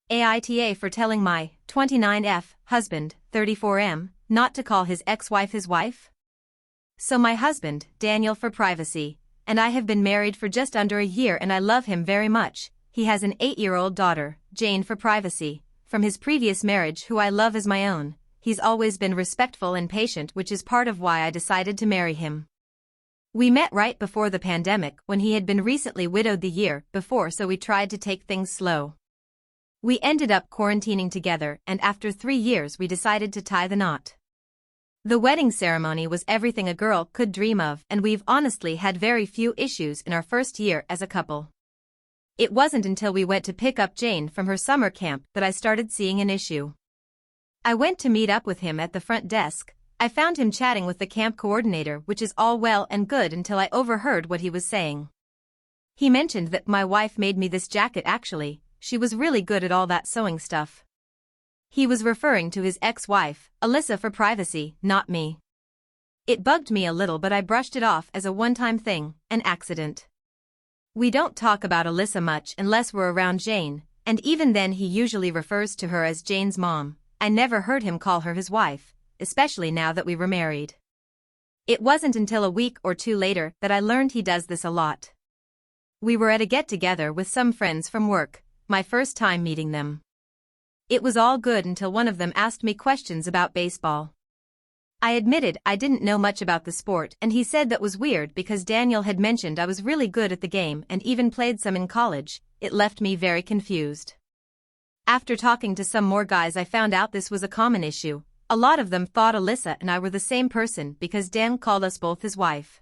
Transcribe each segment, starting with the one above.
AITA for telling my 29F husband, 34M, not to call his ex-wife his wife? So my husband, Daniel for privacy, and I have been married for just under a year and I love him very much. He has an 8-year-old daughter, Jane for privacy, from his previous marriage who I love as my own. He's always been respectful and patient, which is part of why I decided to marry him. We met right before the pandemic when he had been recently widowed the year before, so we tried to take things slow. We ended up quarantining together and after 3 years we decided to tie the knot. The wedding ceremony was everything a girl could dream of and we've honestly had very few issues in our first year as a couple. It wasn't until we went to pick up Jane from her summer camp that I started seeing an issue. I went to meet up with him at the front desk. I found him chatting with the camp coordinator, which is all well and good until I overheard what he was saying. He mentioned that my wife made me this jacket actually. She was really good at all that sewing stuff. He was referring to his ex-wife, Alyssa for privacy, not me. It bugged me a little but I brushed it off as a one-time thing, an accident. We don't talk about Alyssa much unless we're around Jane, and even then he usually refers to her as Jane's mom. I never heard him call her his wife, especially now that we were married. It wasn't until a week or two later that I learned he does this a lot. We were at a get-together with some friends from work, my first time meeting them. It was all good until one of them asked me questions about baseball. I admitted I didn't know much about the sport and he said that was weird because Daniel had mentioned I was really good at the game and even played some in college. It left me very confused. After talking to some more guys I found out this was a common issue. A lot of them thought Alyssa and I were the same person because Dan called us both his wife.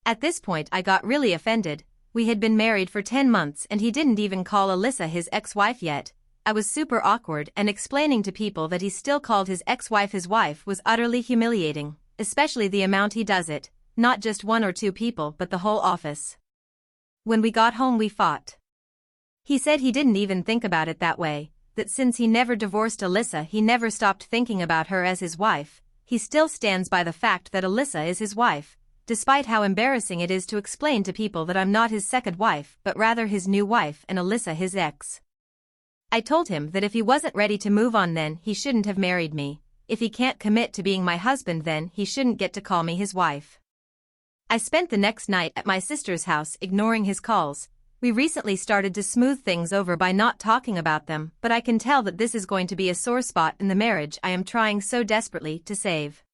At this point I got really offended. We had been married for 10 months and he didn't even call Alyssa his ex-wife yet. I was super awkward and explaining to people that he still called his ex-wife his wife was utterly humiliating, especially the amount he does it, not just 1 or 2 people but the whole office. When we got home we fought. He said he didn't even think about it that way, that since he never divorced Alyssa he never stopped thinking about her as his wife. He still stands by the fact that Alyssa is his wife, despite how embarrassing it is to explain to people that I'm not his second wife but rather his new wife and Alyssa his ex. I told him that if he wasn't ready to move on then he shouldn't have married me. If he can't commit to being my husband then he shouldn't get to call me his wife. I spent the next night at my sister's house ignoring his calls. We recently started to smooth things over by not talking about them, but I can tell that this is going to be a sore spot in the marriage I am trying so desperately to save.